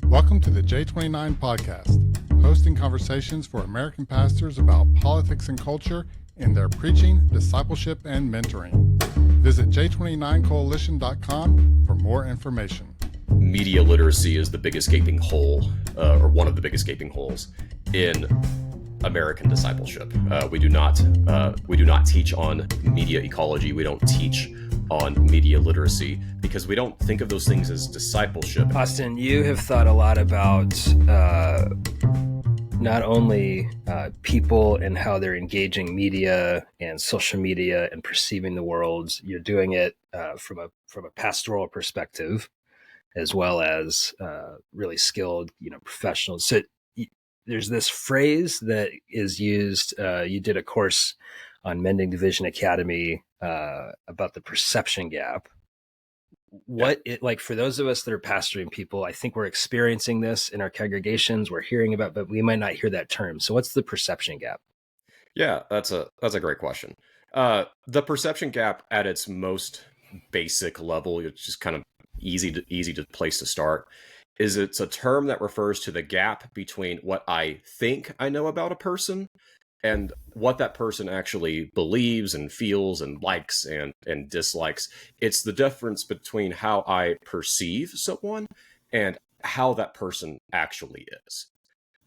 Welcome to the J29 podcast, hosting conversations for American pastors about politics and culture in their preaching, discipleship, and mentoring. Visit j29coalition.com for more information. Media literacy is the biggest gaping hole, or one of the biggest gaping holes in American discipleship. We do not teach on media ecology. We don't teach on media literacy because we don't think of those things as discipleship. Austin, you have thought a lot about not only people and how they're engaging media and social media and perceiving the world. You're doing it from a pastoral perspective, as well as really skilled, professionals. So there's this phrase that is used. You did a course on Mending Division Academy about the perception gap. For those of us that are pastoring people, I think we're experiencing this in our congregations. We're hearing about, but we might not hear that term. So what's the perception gap? Yeah, that's a great question. The perception gap at its most basic level, it's just kind of easy to place to start, is it's a term that refers to the gap between what I think I know about a person and what that person actually believes and feels and likes and dislikes. It's the difference between how I perceive someone and how that person actually is.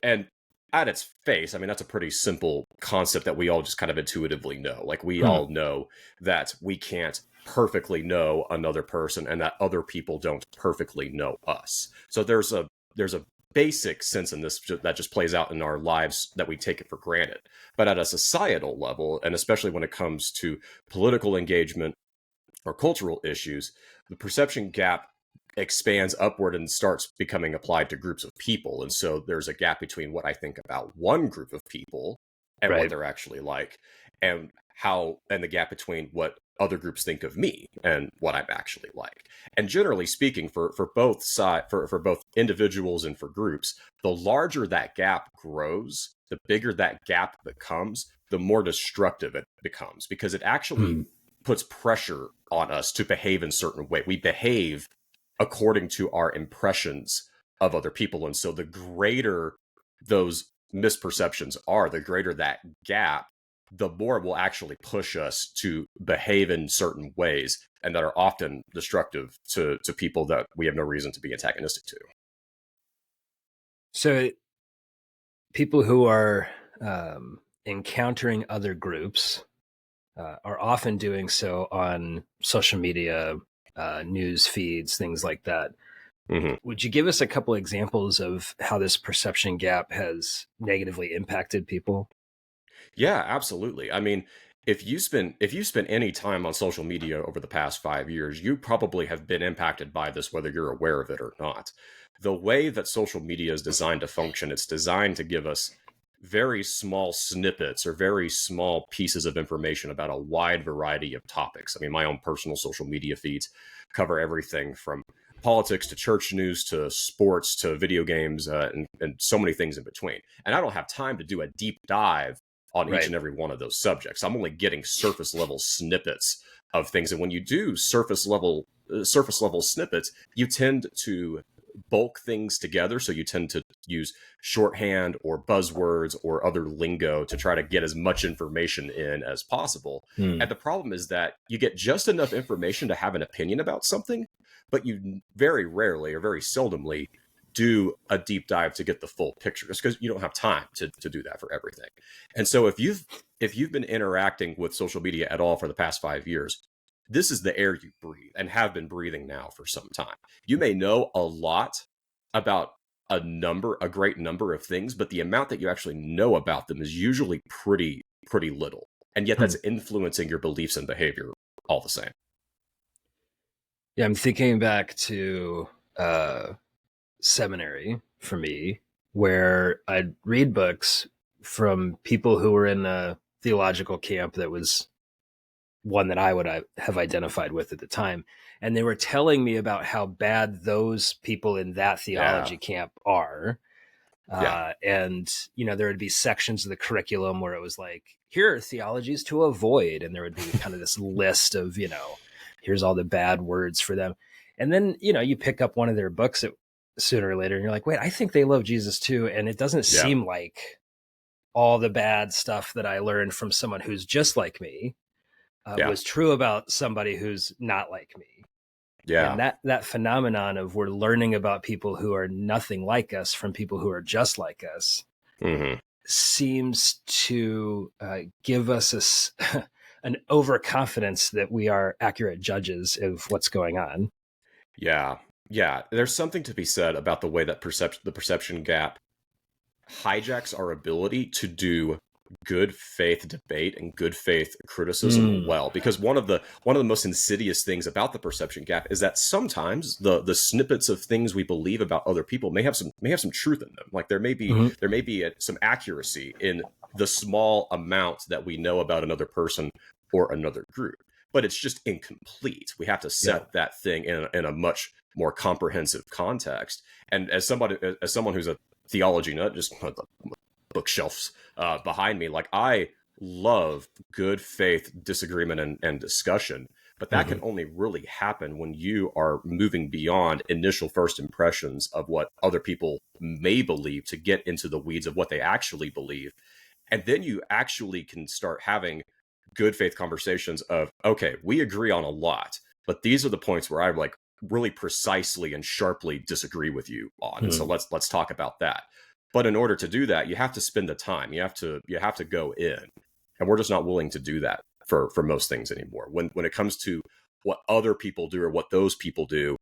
And at its face, I mean, that's a pretty simple concept that we all just kind of intuitively know. Like we all know that we can't perfectly know another person and that other people don't perfectly know us. So there's a basic sense in this that just plays out in our lives that we take it for granted. But at a societal level, and especially when it comes to political engagement or cultural issues, the perception gap expands upward and starts becoming applied to groups of people. And so there's a gap between what I think about one group of people and what they're actually like, and the gap between what other groups think of me and what I'm actually like. And generally speaking, for both individuals and for groups, the larger that gap grows, the bigger that gap becomes, the more destructive it becomes, because it actually puts pressure on us to behave in a certain way. We behave according to our impressions of other people. And so the greater those misperceptions are, the greater that gap, the more it will actually push us to behave in certain ways and that are often destructive to people that we have no reason to be antagonistic to. So people who are encountering other groups are often doing so on social media, news feeds, things like that. Mm-hmm. Would you give us a couple examples of how this perception gap has negatively impacted people? Yeah, absolutely. I mean, if you spend any time on social media over the past 5 years, you probably have been impacted by this, whether you're aware of it or not. The way that social media is designed to function, it's designed to give us very small snippets or very small pieces of information about a wide variety of topics. I mean, my own personal social media feeds cover everything from politics to church news to sports to video games and so many things in between. And I don't have time to do a deep dive on each and every one of those subjects. I'm only getting surface level snippets of things. And when you do surface level snippets, you tend to bulk things together. So you tend to use shorthand or buzzwords or other lingo to try to get as much information in as possible. And the problem is that you get just enough information to have an opinion about something, but you very rarely or very seldomly do a deep dive to get the full picture, just because you don't have time to do that for everything. And so if you've been interacting with social media at all for the past 5 years, this is the air you breathe and have been breathing now for some time. You may know a lot about a great number of things, but the amount that you actually know about them is usually pretty little. And yet that's influencing your beliefs and behavior all the same. Yeah, I'm thinking back to seminary for me, where I'd read books from people who were in a theological camp that was one that I would have identified with at the time. And they were telling me about how bad those people in that theology camp are. And, there would be sections of the curriculum where it was like, here are theologies to avoid. And there would be kind of this list of, here's all the bad words for them. And then, you pick up one of their books sooner or later, and you're like, wait, I think they love Jesus too, and it doesn't Yeah. seem like all the bad stuff that I learned from someone who's just like me Yeah. was true about somebody who's not like me. Yeah. And that phenomenon of we're learning about people who are nothing like us from people who are just like us hmm seems to give us an overconfidence that we are accurate judges of what's going on. Yeah. Yeah. There's something to be said about the way that the perception gap hijacks our ability to do good faith debate and good faith criticism well, because one of the most insidious things about the perception gap is that sometimes the snippets of things we believe about other people may have some truth in them. Like there may be some accuracy in the small amount that we know about another person or another group, but it's just incomplete. We have to set that thing in a much more comprehensive context. And as someone who's a theology nut, just the bookshelves behind me, like I love good faith disagreement and discussion, but that can only really happen when you are moving beyond initial first impressions of what other people may believe to get into the weeds of what they actually believe. And then you actually can start having good faith conversations of, okay, we agree on a lot, but these are the points where I like really precisely and sharply disagree with you on. And so let's talk about that. But in order to do that, you have to spend the time. You have to go in. And we're just not willing to do that for most things anymore. When it comes to what other people do or what those people do,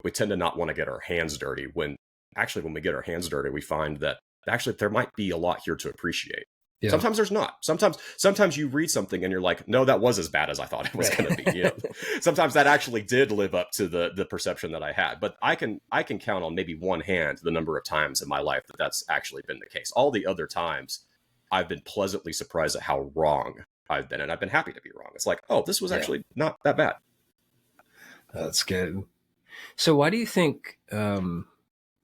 we tend to not want to get our hands dirty. When we get our hands dirty, we find that actually there might be a lot here to appreciate. Yeah. Sometimes there's not. Sometimes you read something and you're like, no, that was as bad as I thought it was going to be. You know? Sometimes that actually did live up to the perception that I had. But I can count on maybe one hand the number of times in my life that that's actually been the case. All the other times, I've been pleasantly surprised at how wrong I've been, and I've been happy to be wrong. It's like, oh, this was actually not that bad. That's good. So why do you think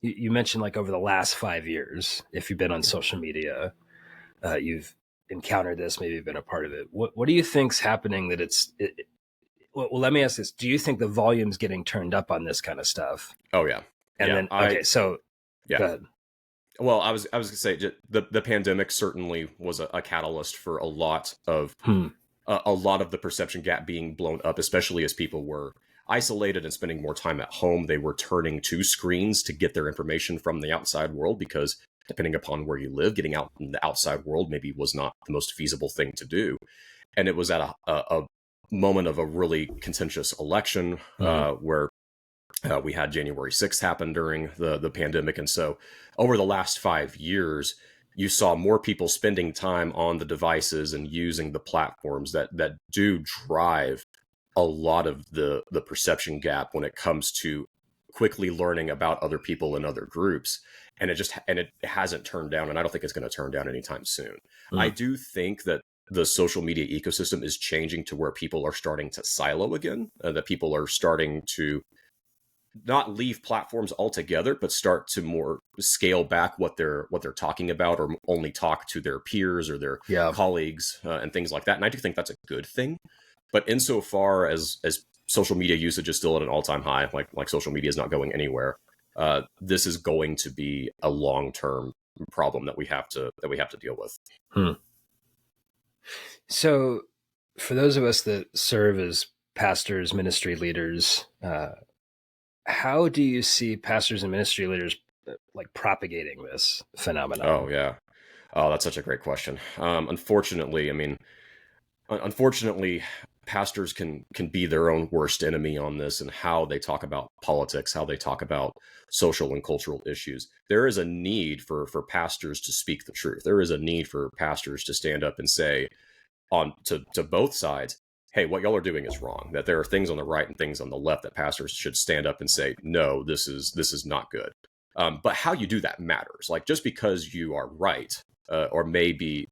you mentioned like over the last 5 years, if you've been on social media, you've encountered this, maybe you've been a part of it. What do you think's happening that well, let me ask this. Do you think the volume's getting turned up on this kind of stuff? Oh, yeah. And then, okay, so go ahead. Well, I was going to say the pandemic certainly was a catalyst for a lot of the perception gap being blown up, especially as people were isolated and spending more time at home. They were turning to screens to get their information from the outside world because depending upon where you live, getting out in the outside world maybe was not the most feasible thing to do. And it was at a moment of a really contentious election where we had January 6th happen during the pandemic. And so over the last 5 years, you saw more people spending time on the devices and using the platforms that do drive a lot of the perception gap when it comes to quickly learning about other people and other groups. And it hasn't turned down, and I don't think it's going to turn down anytime soon. I do think that the social media ecosystem is changing to where people are starting to silo again, that people are starting to not leave platforms altogether, but start to more scale back what they're talking about, or only talk to their peers or their colleagues and things like that. And I do think that's a good thing. But insofar as social media usage is still at an all-time high, like social media is not going anywhere, this is going to be a long-term problem that we have to deal with. So for those of us that serve as pastors, ministry leaders, how do you see pastors and ministry leaders like propagating this phenomenon? Oh, yeah. Oh, that's such a great question. Unfortunately, pastors can be their own worst enemy on this, and how they talk about politics, how they talk about social and cultural issues. There is a need for pastors to speak the truth. There is a need for pastors to stand up and say to both sides, hey, what y'all are doing is wrong, that there are things on the right and things on the left that pastors should stand up and say, no, this is not good. But how you do that matters. Like, just because you are right or maybe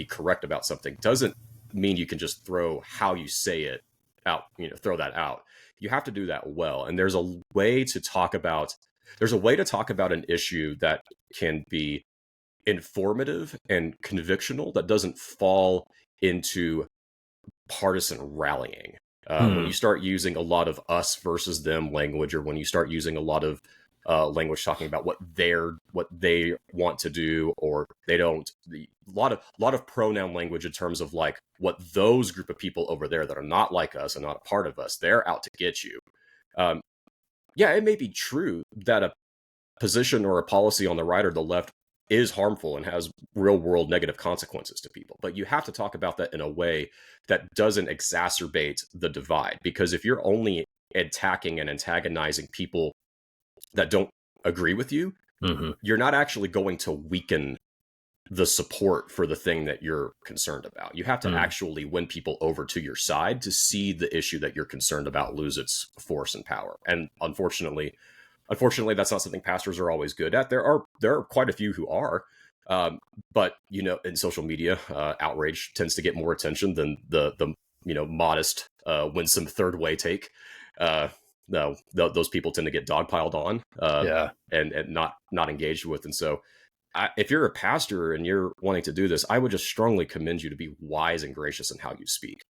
correct about something doesn't mean you can just throw how you say it out, throw that out. You have to do that well. And there's a way to talk about an issue that can be informative and convictional, that doesn't fall into partisan rallying. When you start using a lot of us versus them language, or when you start using a lot of language talking about what they want to do, or they don't. A lot of pronoun language in terms of like what those group of people over there that are not like us and not a part of us, they're out to get you. Yeah, it may be true that a position or a policy on the right or the left is harmful and has real world negative consequences to people, but you have to talk about that in a way that doesn't exacerbate the divide. Because if you're only attacking and antagonizing people that don't agree with you, you're not actually going to weaken the support for the thing that you're concerned about. You have to actually win people over to your side to see the issue that you're concerned about lose its force and power. And unfortunately, that's not something pastors are always good at. There are quite a few who are, but in social media, outrage tends to get more attention than the modest, winsome third way take. No, those people tend to get dogpiled on, and not engaged with. And so, if you're a pastor and you're wanting to do this, I would just strongly commend you to be wise and gracious in how you speak,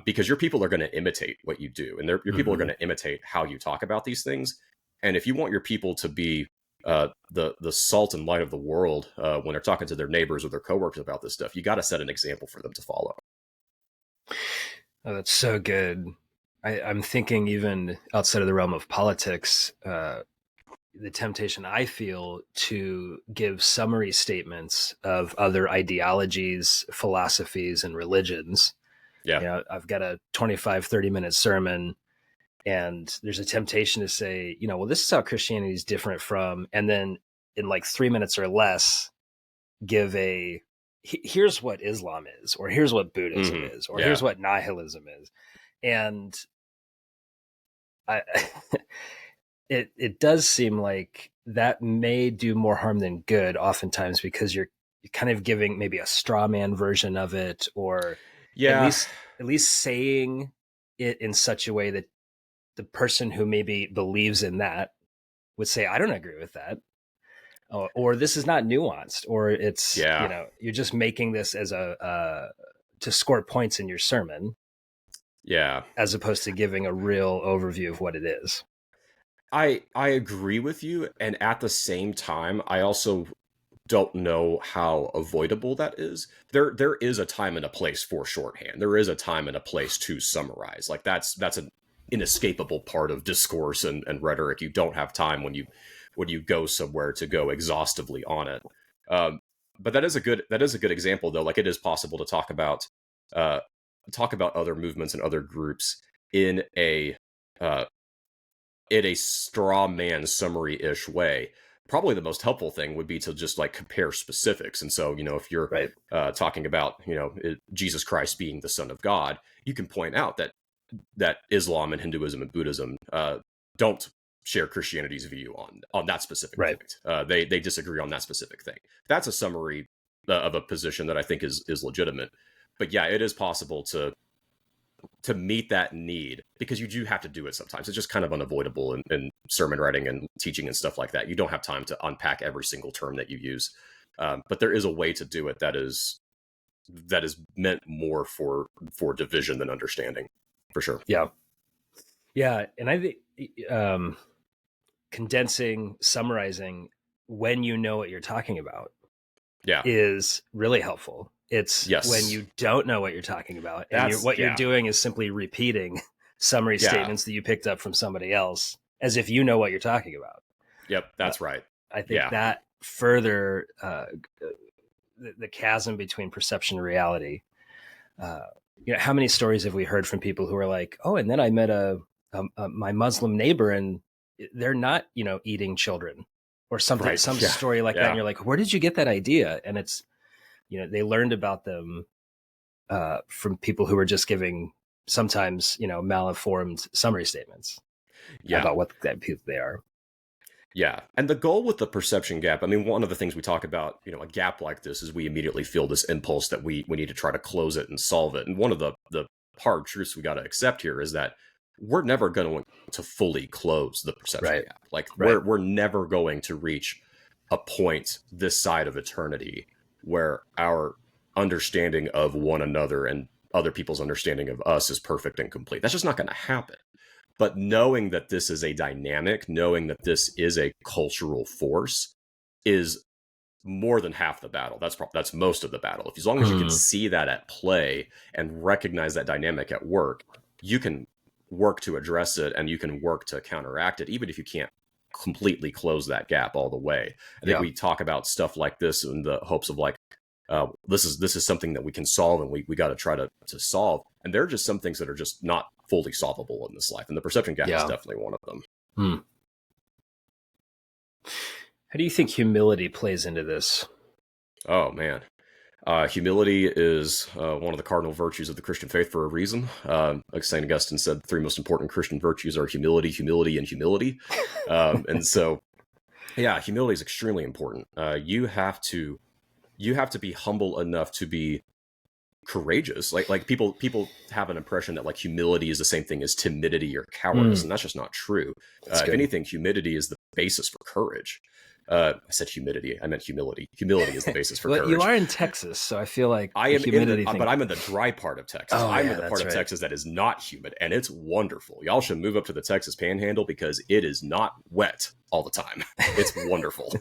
because your people are going to imitate what you do, and your people are going to imitate how you talk about these things. And if you want your people to be the salt and light of the world when they're talking to their neighbors or their coworkers about this stuff, you got to set an example for them to follow. Oh, that's so good. I'm thinking even outside of the realm of politics, the temptation I feel to give summary statements of other ideologies, philosophies, and religions. Yeah. I've got a 25, 30-minute sermon, and there's a temptation to say, well, this is how Christianity is different from, and then in like 3 minutes or less, give here's what Islam is, or here's what Buddhism is, or here's what nihilism is. And it does seem like that may do more harm than good oftentimes, because you're kind of giving maybe a straw man version of it, or at least saying it in such a way that the person who maybe believes in that would say, I don't agree with that. Or this is not nuanced, or it's, you're just making this as to score points in your sermon. Yeah. As opposed to giving a real overview of what it is. I agree with you. And at the same time, I also don't know how avoidable that is. There is a time and a place for shorthand. There is a time and a place to summarize. Like that's an inescapable part of discourse and rhetoric. You don't have time when you go somewhere to go exhaustively on it. But that is a good example, though. Like, it is possible to talk about other movements and other groups in a straw man summary-ish way. Probably the most helpful thing would be to just like compare specifics. And so, if you're talking about, Jesus Christ being the Son of God, you can point out that Islam and Hinduism and Buddhism don't share Christianity's view on that specific point. They disagree on that specific thing. That's a summary of a position that I think is legitimate. But yeah, it is possible to meet that need, because you do have to do it sometimes. It's just kind of unavoidable in sermon writing and teaching and stuff like that. You don't have time to unpack every single term that you use. But there is a way to do it that is meant more for division than understanding, for sure. Yeah. Yeah. And I think condensing, summarizing when you know what you're talking about is really helpful. It's when you don't know what you're talking about, and you're doing is simply repeating summary statements that you picked up from somebody else as if you know what you're talking about. Yep, that's right. I think that further the chasm between perception and reality. How many stories have we heard from people who are like, oh, and then I met my Muslim neighbor, and they're not, eating children or something, some story like that. And you're like, where did you get that idea? And it's, they learned about them from people who were just giving sometimes, malinformed summary statements about what people they are. Yeah. And the goal with the perception gap, I mean, one of the things we talk about, a gap like this is we immediately feel this impulse that we need to try to close it and solve it. And one of the hard truths we got to accept here is that we're never going to fully close the perception gap. Like we're never going to reach a point this side of eternity where our understanding of one another and other people's understanding of us is perfect and complete. That's just not going to happen. But knowing that this is a dynamic, knowing that this is a cultural force is more than half the battle. That's most of the battle. As long as you can see that at play and recognize that dynamic at work, you can work to address it and you can work to counteract it, even if you can't completely close that gap all the way. I think we talk about stuff like this in the hopes of like, this is something that we can solve and we got to try to solve. And there are just some things that are just not fully solvable in this life. And the perception gap is definitely one of them. How do you think humility plays into this? Oh, man. Humility is one of the cardinal virtues of the Christian faith for a reason. Like St. Augustine said, the three most important Christian virtues are humility, humility, and humility. And so, yeah, humility is extremely important. You have to be humble enough to be courageous. Like people have an impression that like humility is the same thing as timidity or cowardice, and that's just not true. If anything, humility is the basis for courage. I said humidity. I meant humility. Humility is the basis for courage. You are in Texas, so I feel like I am but I'm in the dry part of Texas. I'm in the part of Texas that is not humid, and it's wonderful. Y'all should move up to the Texas Panhandle because it is not wet all the time. It's wonderful.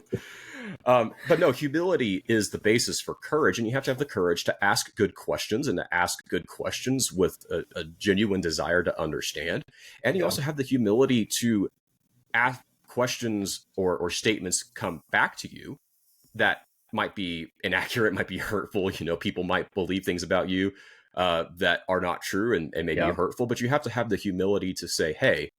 But no, humility is the basis for courage, and you have to have the courage to ask good questions and to ask good questions with a genuine desire to understand. And you also have the humility to ask questions or statements come back to you that might be inaccurate, might be hurtful. People might believe things about you that are not true and may be hurtful, but you have to have the humility to say, hey,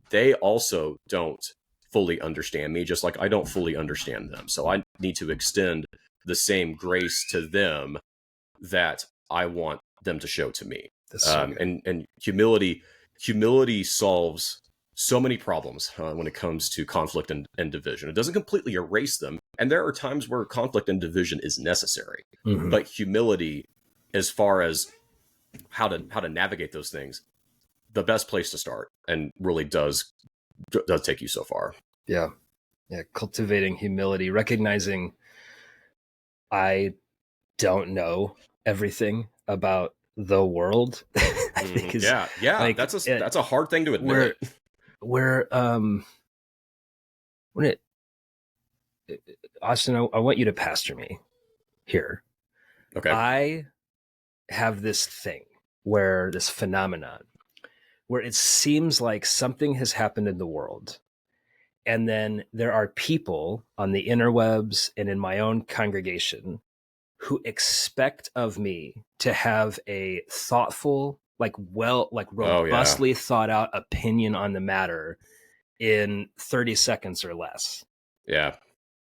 they also don't fully understand me, just like I don't fully understand them. So I need to extend the same grace to them that I want them to show to me. And humility solves so many problems when it comes to conflict and division. It doesn't completely erase them. And there are times where conflict and division is necessary. But humility, as far as how to navigate those things, the best place to start, and really does take you so far. Yeah. Cultivating humility, recognizing I don't know everything about the world. I think is like, that's a hard thing to admit. Austin, I want you to pastor me here. Okay. I have this phenomenon where it seems like something has happened in the world. And then there are people on the interwebs and in my own congregation who expect of me to have a thoughtful, robustly thought out opinion on the matter in 30 seconds or less. Yeah.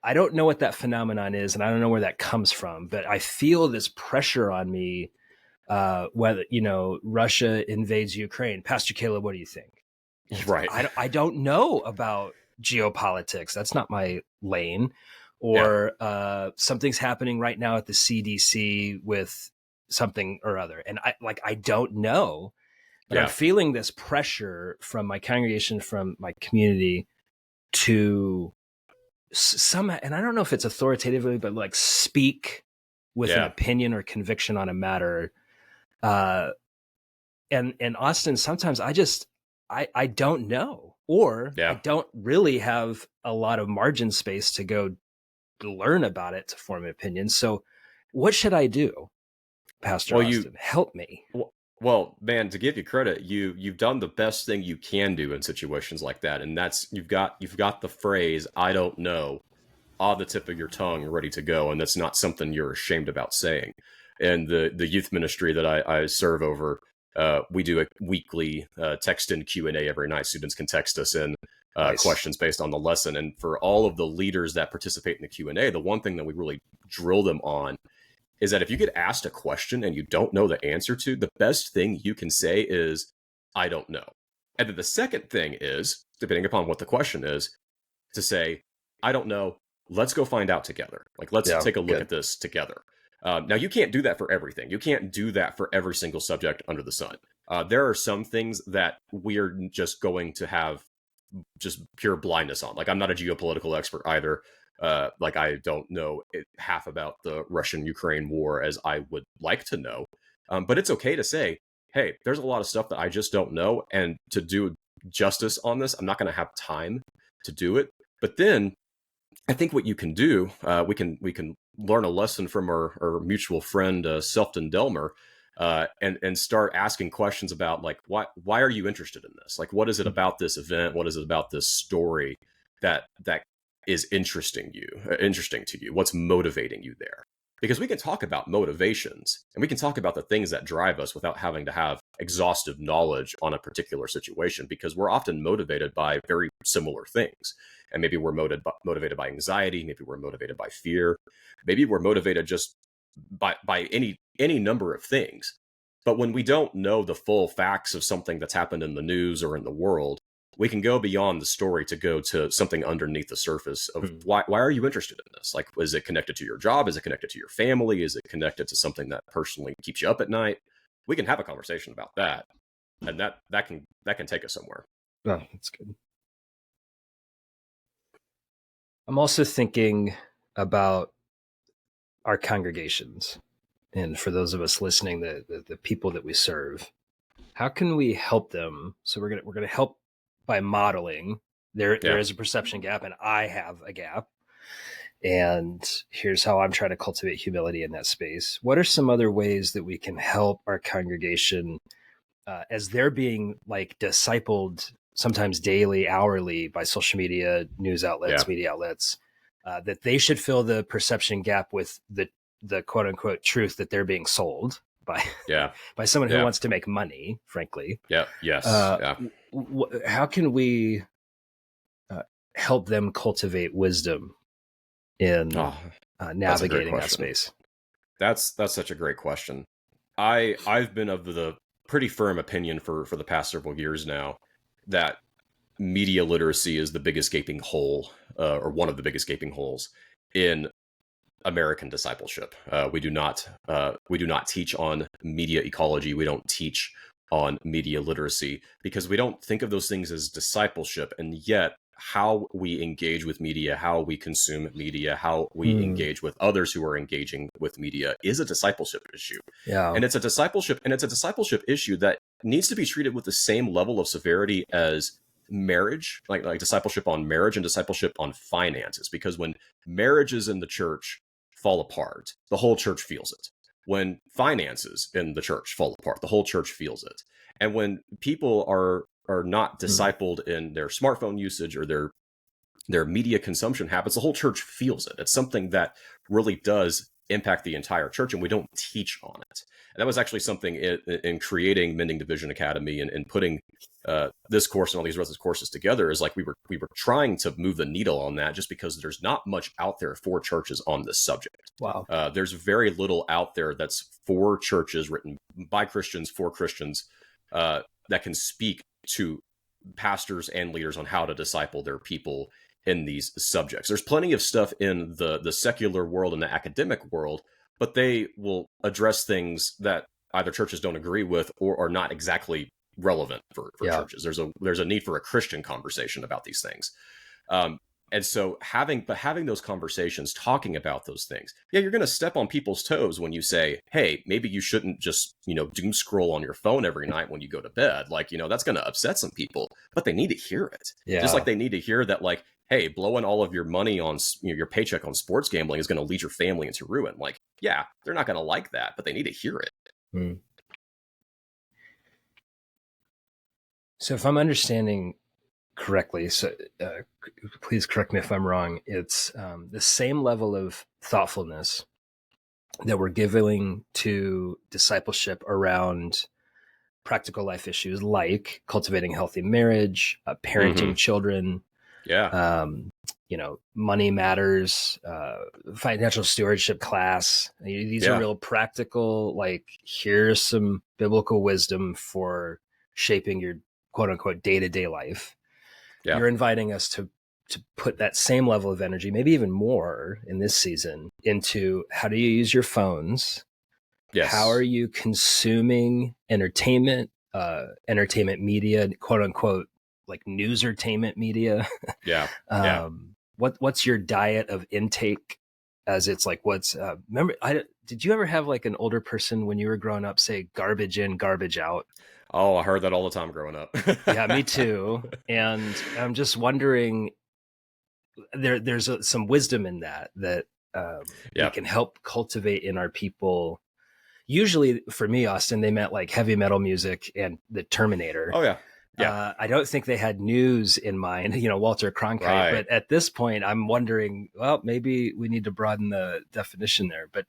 I don't know what that phenomenon is, and I don't know where that comes from, but I feel this pressure on me, whether, Russia invades Ukraine. Pastor Caleb, what do you think? Right. I don't know about geopolitics. That's not my lane. Or something's happening right now at the CDC with something or other. And I don't know. But I'm feeling this pressure from my congregation, from my community to and I don't know if it's authoritatively, but like speak with an opinion or conviction on a matter. And Austin, sometimes I don't know, or I don't really have a lot of margin space to go learn about it to form an opinion. So what should I do, Pastor Austin? Help me. Well, man, to give you credit, you've done the best thing you can do in situations like that, and that's you've got the phrase "I don't know" on the tip of your tongue, ready to go, and that's not something you're ashamed about saying. And the youth ministry that I serve over, we do a weekly text in Q&A every night. Students can text us in questions based on the lesson, and for all of the leaders that participate in the Q&A, the one thing that we really drill them on is that if you get asked a question and you don't know the answer to, the best thing you can say is, I don't know. And then the second thing is, depending upon what the question is, to say, I don't know, let's go find out together. Like, let's take a look at this together. Now, you can't do that for everything. You can't do that for every single subject under the sun. There are some things that we're just going to have just pure blindness on. Like, I'm not a geopolitical expert either. Like, I don't know half about the Russian-Ukraine war as I would like to know. But it's okay to say, hey, there's a lot of stuff that I just don't know. And to do justice on this. I'm not going to have time to do it. But then I think what you can do, we can learn a lesson from our mutual friend Selfton Delmer, and start asking questions about like why are you interested in this? Like, what is it about this event? What is it about this story that is interesting to you? What's motivating you there? Because we can talk about motivations and we can talk about the things that drive us without having to have exhaustive knowledge on a particular situation, because we're often motivated by very similar things. And maybe we're motivated by anxiety. Maybe we're motivated by fear. Maybe we're motivated just by any number of things. But when we don't know the full facts of something that's happened in the news or in the world, we can go beyond the story to go to something underneath the surface of why are you interested in this? Like, is it connected to your job? Is it connected to your family? Is it connected to something that personally keeps you up at night? We can have a conversation about that, and that can take us somewhere. Oh, that's good. I'm also thinking about our congregations, and for those of us listening, the people that we serve. How can we help them? So we're gonna help by modeling. There is a perception gap, and I have a gap. And here's how I'm trying to cultivate humility in that space. What are some other ways that we can help our congregation as they're being like discipled, sometimes daily, hourly, by social media, news outlets, media outlets, that they should fill the perception gap with the quote unquote truth that they're being sold by by someone who wants to make money, frankly. How can we help them cultivate wisdom in navigating that space? That's such a great question. I've been of the pretty firm opinion for the past several years now that media literacy is the biggest gaping hole, or one of the biggest gaping holes in American discipleship. We do not teach on media ecology. We don't teach on media literacy because we don't think of those things as discipleship. And yet how we engage with media, how we consume media, how we engage with others who are engaging with media is a discipleship issue. And it's a discipleship issue that needs to be treated with the same level of severity as marriage, like discipleship on marriage and discipleship on finances. Because when marriages in the church fall apart, the whole church feels it. When finances in the church fall apart, the whole church feels it. And when people are not discipled in their smartphone usage or their media consumption habits, the whole church feels it. It's something that really does impact the entire church, and we don't teach on it. And that was actually something in creating Mending Division Academy and putting this course and all these other courses together, is like we were trying to move the needle on that, just because there's not much out there for churches on this subject. Wow. There's very little out there that's for churches, written by Christians, for Christians, that can speak to pastors and leaders on how to disciple their people in these subjects. There's plenty of stuff in the secular world and the academic world, but they will address things that either churches don't agree with or are not exactly relevant for churches. There's a need for a Christian conversation about these things. And so having those conversations, talking about those things, you're going to step on people's toes when you say, hey, maybe you shouldn't just, doom scroll on your phone every night when you go to bed. Like, that's going to upset some people, but they need to hear it. Just like they need to hear that, like, hey, blowing all of your money on your paycheck on sports gambling is going to lead your family into ruin. Like, they're not going to like that, but they need to hear it. So if I'm understanding correctly, so please correct me if I'm wrong, it's the same level of thoughtfulness that we're giving to discipleship around practical life issues like cultivating healthy marriage, parenting children, money matters, financial stewardship class. These are real practical, like, here's some biblical wisdom for shaping your quote unquote day-to-day life. You're inviting us to put that same level of energy, maybe even more in this season, into how do you use your phones? How are you consuming entertainment media, quote unquote, like newsertainment media? What's your diet of intake? As it's like, did you ever have like an older person when you were growing up say garbage in, garbage out? Oh, I heard that all the time growing up. Yeah, me too. And I'm just wondering, there's some wisdom in that we Yeah. can help cultivate in our people. Usually for me, Austin, they meant like heavy metal music and the Terminator. Oh, yeah. Yeah. I don't think they had news in mind, Walter Cronkite. Right. But at this point, I'm wondering, well, maybe we need to broaden the definition there. But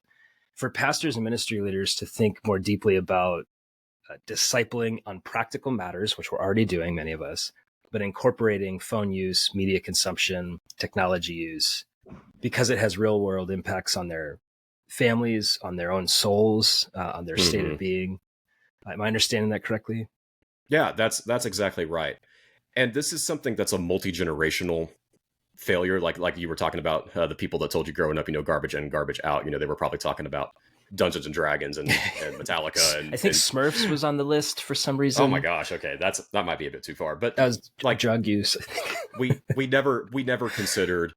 for pastors and ministry leaders to think more deeply about discipling on practical matters, which we're already doing, many of us, but incorporating phone use, media consumption, technology use, because it has real world impacts on their families, on their own souls, on their state of being. Am I understanding that correctly? Yeah, that's exactly right. And this is something that's a multi-generational failure. Like you were talking about the people that told you growing up, garbage in, garbage out. They were probably talking about Dungeons and Dragons and Metallica. And I think Smurfs was on the list for some reason. Oh my gosh. Okay. That might be a bit too far, but that was like drug use. we never considered,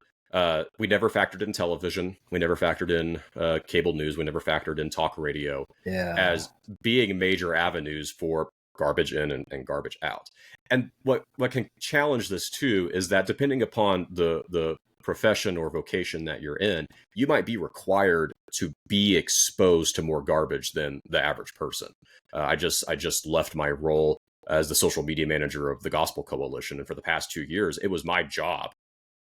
we never factored in television. We never factored in cable news. We never factored in talk radio as being major avenues for garbage in and garbage out. And what can challenge this too is that depending upon the profession or vocation that you're in, you might be required to be exposed to more garbage than the average person. I just left my role as the social media manager of the Gospel Coalition, and for the past 2 years, it was my job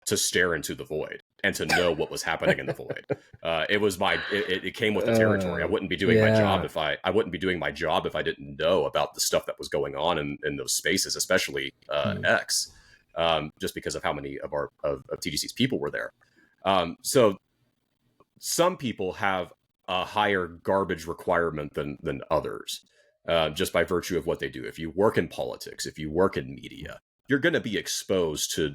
to stare into the void and to know what was happening in the void. It came with the territory. I wouldn't be doing my job if I wouldn't be doing my job if I didn't know about the stuff that was going on in those spaces, especially X, just because of how many of TGC's people were there. So some people have a higher garbage requirement than others, just by virtue of what they do. If you work in politics, if you work in media, you're going to be exposed to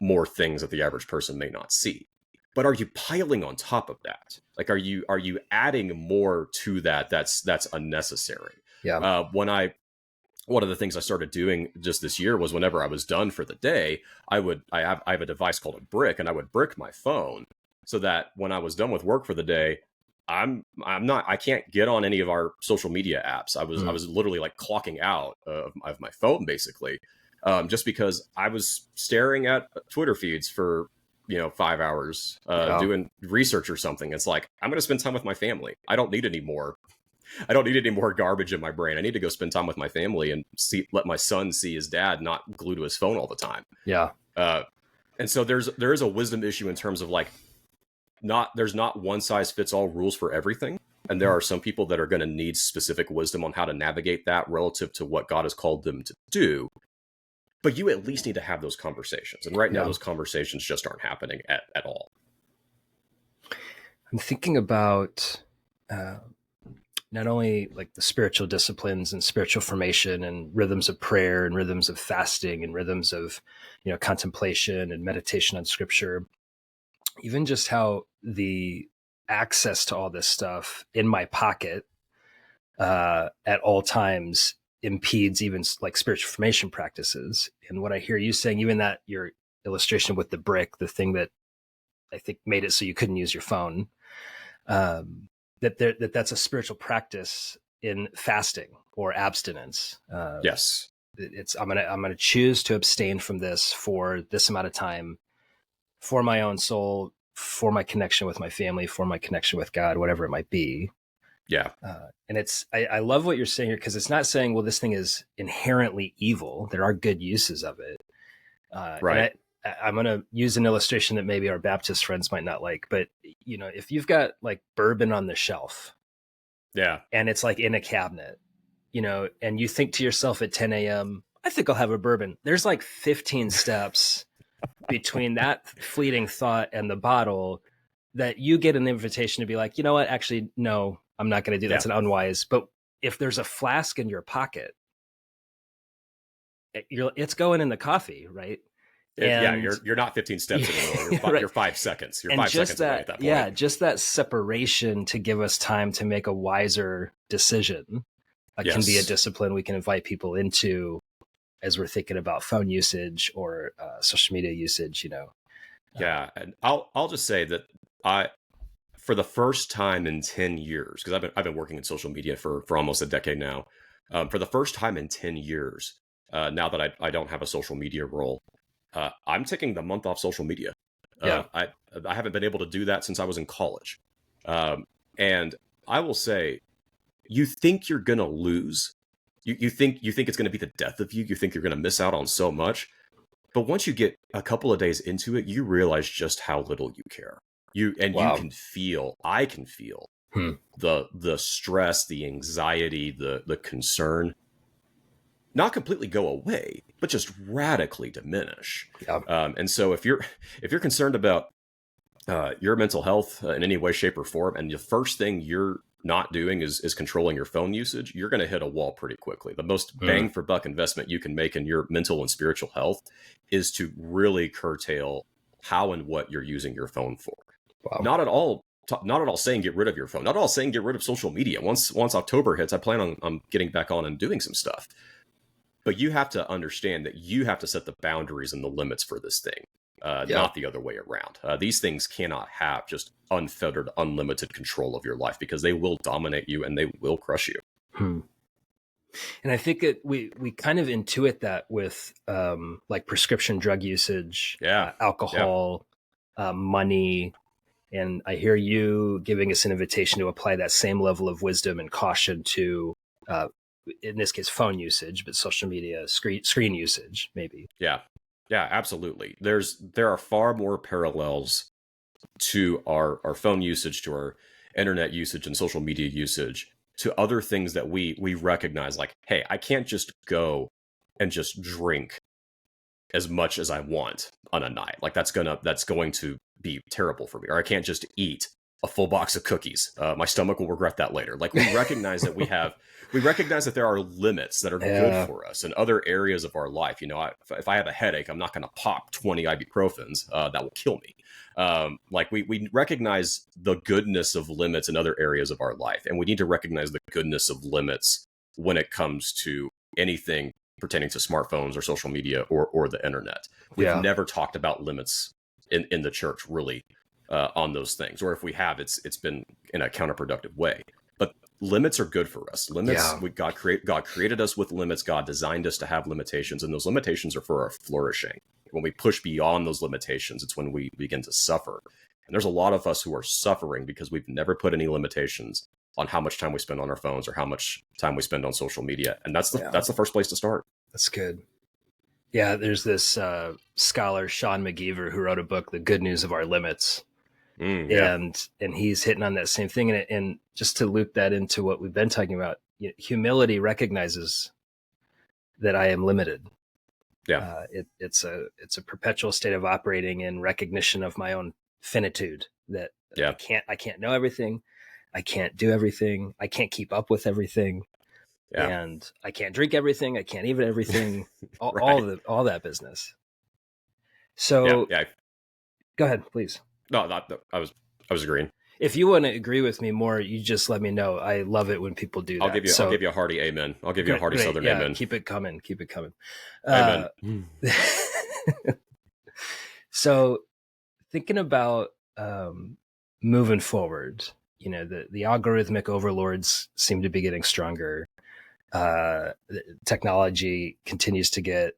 more things that the average person may not see. But are you piling on top of that? Like, are you adding more to that that's unnecessary? Yeah. One of the things I started doing just this year was whenever I was done for the day, I have a device called a brick, and I would brick my phone so that when I was done with work for the day, I can't get on any of our social media apps. I was literally like clocking out of my phone basically. Just because I was staring at Twitter feeds for 5 hours doing research or something. It's like, I'm going to spend time with my family. I don't need any more garbage in my brain. I need to go spend time with my family and let my son see his dad not glued to his phone all the time. Yeah. And so there is a wisdom issue in terms of like, there's not one size fits all rules for everything. And there are some people that are going to need specific wisdom on how to navigate that relative to what God has called them to do. But you at least need to have those conversations. And right now, those conversations just aren't happening at all. I'm thinking about not only like the spiritual disciplines and spiritual formation and rhythms of prayer and rhythms of fasting and rhythms of, contemplation and meditation on scripture, even just how the access to all this stuff in my pocket at all times impedes even like spiritual formation practices. And what I hear you saying, even that your illustration with the brick, the thing that I think made it so you couldn't use your phone, that's a spiritual practice in fasting or abstinence. Yes. I'm gonna choose to abstain from this for this amount of time, for my own soul, for my connection with my family, for my connection with God, whatever it might be. Yeah. And I love what you're saying here, because it's not saying, well, this thing is inherently evil. There are good uses of it. Right. I'm going to use an illustration that maybe our Baptist friends might not like, but if you've got like bourbon on the shelf, and it's like in a cabinet, and you think to yourself at 10 a.m., I think I'll have a bourbon. There's like 15 steps between that fleeting thought and the bottle that you get an invitation to be like, you know what, actually, no, I'm not going to do that. It's an unwise. But if there's a flask in your pocket, it's going in the coffee, right? You're not 15 steps anymore. You're 5 seconds. You're 5 seconds away at that point. Yeah, just that separation to give us time to make a wiser decision can be a discipline we can invite people into as we're thinking about phone usage or social media usage. Yeah, and I'll just say that for the first time in 10 years, because I've been working in social media for almost a decade now, For the first time in 10 years, now that I don't have a social media role, I'm taking the month off social media. Yeah. I haven't been able to do that since I was in college. And I will say, you think you're going to lose. You think it's going to be the death of you. You think you're going to miss out on so much. But once you get a couple of days into it, you realize just how little you care. You Wow. I can feel the stress, the anxiety, the concern not completely go away, but just radically diminish. Yeah. And so if you're concerned about your mental health in any way, shape, or form, and the first thing you're not doing is controlling your phone usage, you're going to hit a wall pretty quickly. The most bang for buck investment you can make in your mental and spiritual health is to really curtail how and what you're using your phone for. Wow. Not at all saying get rid of your phone. Not at all saying get rid of social media. Once October hits, I plan on getting back on and doing some stuff. But you have to understand that you have to set the boundaries and the limits for this thing. Not the other way around. These things cannot have just unfettered, unlimited control of your life, because they will dominate you and they will crush you. And I think we kind of intuit that with like prescription drug usage, alcohol, money. And I hear you giving us an invitation to apply that same level of wisdom and caution to, in this case, phone usage, but social media, screen usage, maybe. Yeah, absolutely. There are far more parallels to our phone usage, to our internet usage and social media usage, to other things that we recognize, like, hey, I can't just go and just drink as much as I want on a night. Like that's going to be terrible for me. Or I can't just eat a full box of cookies. My stomach will regret that later. Like we recognize that we recognize that there are limits that are good for us in other areas of our life. You know, if I have a headache, I'm not going to pop 20 ibuprofens. That will kill me. Like we recognize the goodness of limits in other areas of our life. And we need to recognize the goodness of limits when it comes to anything pertaining to smartphones or social media or the internet. We've never talked about limits in the church really on those things. Or if we have, it's been in a counterproductive way. But limits are good for us. Limits, God created us with limits. God designed us to have limitations, and those limitations are for our flourishing. When we push beyond those limitations, it's when we begin to suffer. And there's a lot of us who are suffering because we've never put any limitations on how much time we spend on our phones or how much time we spend on social media. And that's the first place to start. That's good. Yeah, there's this scholar, Sean McGeever, who wrote a book, The Good News of Our Limits. And he's hitting on that same thing. And just to loop that into what we've been talking about, humility recognizes that I am limited. It's a perpetual state of operating in recognition of my own finitude, that I can't know everything. I can't do everything. I can't keep up with everything. And I can't drink everything. I can't eat everything, all that business. So go ahead, please. No, I was agreeing. If you want to agree with me more, you just let me know. I love it when people do that. I'll give you a hearty amen. I'll give you a hearty Southern amen. Keep it coming. Amen. So thinking about moving forward, the algorithmic overlords seem to be getting stronger. Technology continues to get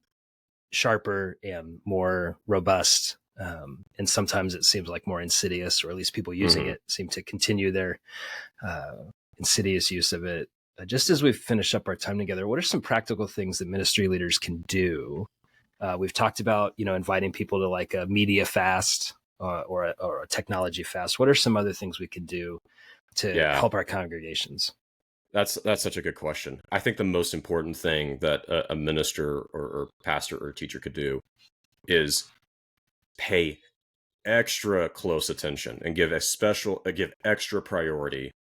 sharper and more robust. And sometimes it seems like more insidious, or at least people using it seem to continue their insidious use of it. Just as we finish up our time together, what are some practical things that ministry leaders can do? We've talked about, inviting people to like a media fast or a technology fast. What are some other things we could do to help our congregations? That's such a good question. I think the most important thing that a minister or pastor or teacher could do is pay extra close attention and give extra priority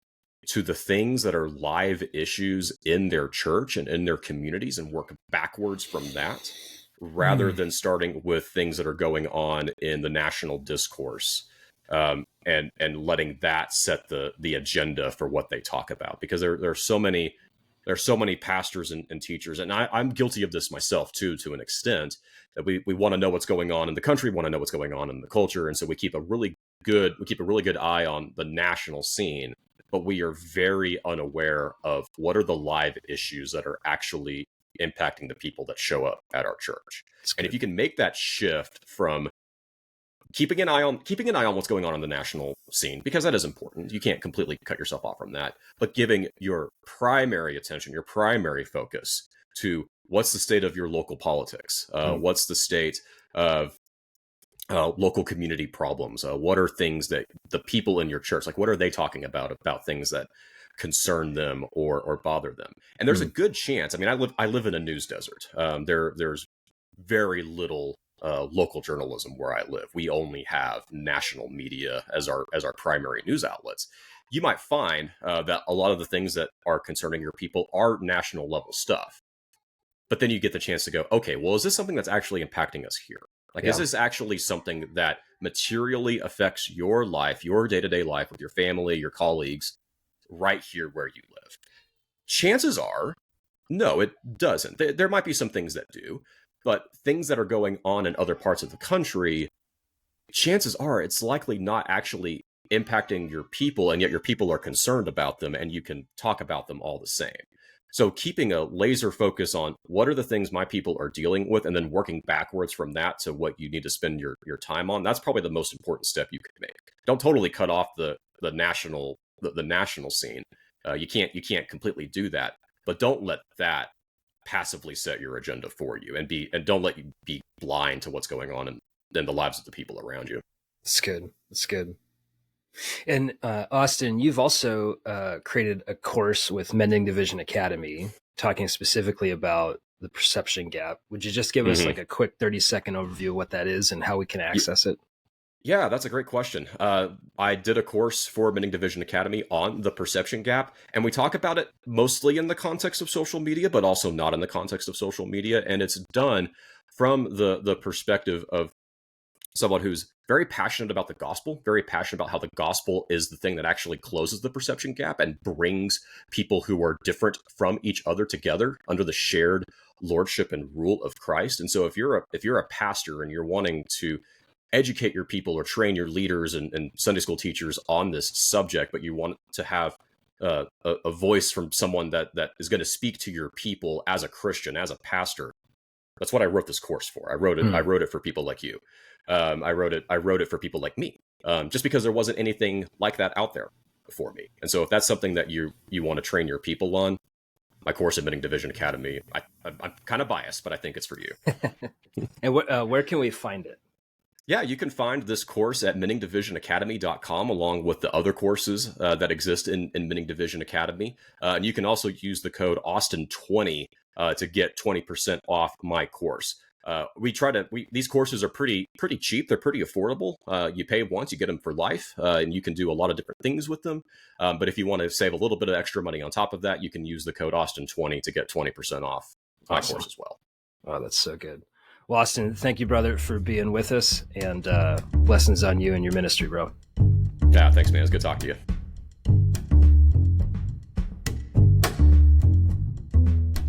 to the things that are live issues in their church and in their communities, and work backwards from that, rather than starting with things that are going on in the national discourse, and letting that set the agenda for what they talk about. Because there are so many pastors and teachers, and I'm guilty of this myself too, to an extent, that we want to know what's going on in the country, want to know what's going on in the culture, and so we keep a really good eye on the national scene, but we are very unaware of what are the live issues that are actually impacting the people that show up at our church. And if you can make that shift from keeping an eye on what's going on in the national scene, because that is important. You can't completely cut yourself off from that, but giving your primary attention, your primary focus to what's the state of your local politics, what's the state of local community problems, what are things that the people in your church, like what are they talking about things that concern them or bother them. And there's a good chance, I mean, I live in a news desert. There's very little local journalism where I live. We only have national media as our primary news outlets. You might find that a lot of the things that are concerning your people are national level stuff. But then you get the chance to go, okay, well, is this something that's actually impacting us here? Like, is this actually something that materially affects your life, your day-to-day life with your family, your colleagues, right here where you live? Chances are, no, it doesn't. There might be some things that do, but things that are going on in other parts of the country, chances are it's likely not actually impacting your people, and yet your people are concerned about them, and you can talk about them all the same. So keeping a laser focus on what are the things my people are dealing with, and then working backwards from that to what you need to spend your time on, that's probably the most important step you could make. Don't totally cut off the national scene. You can't completely do that, but don't let that passively set your agenda for you, and don't let you be blind to what's going on in the lives of the people around you. That's good. And Austin, you've also created a course with Mending Division Academy, talking specifically about the perception gap. Would you just give us like a quick 30-second overview of what that is and how we can access it? Yeah, that's a great question. I did a course for Mending Division Academy on the perception gap, and we talk about it mostly in the context of social media, but also not in the context of social media. And it's done from the perspective of someone who's very passionate about the gospel, very passionate about how the gospel is the thing that actually closes the perception gap and brings people who are different from each other together under the shared lordship and rule of Christ. And so if you're a pastor and you're wanting to educate your people or train your leaders and Sunday school teachers on this subject, but you want to have a voice from someone that is going to speak to your people as a Christian, as a pastor, that's what I wrote this course for. I wrote it for people like you. I wrote it for people like me, just because there wasn't anything like that out there before me. And so if that's something that you want to train your people on, my course at Mending Division Academy, I'm kind of biased, but I think it's for you. And where can we find it? Yeah, you can find this course at mendingdivisionacademy.com, along with the other courses that exist in Mending Division Academy. And you can also use the code Austin20 to get 20% off my course. These courses are pretty cheap. They're pretty affordable. You pay once, you get them for life, and you can do a lot of different things with them. But if you want to save a little bit of extra money on top of that, you can use the code Austin20 to get 20% off my course as well. Oh, that's so good. Well, Austin, thank you, brother, for being with us, and blessings on you and your ministry, bro. Yeah, thanks, man. It's good talking to you.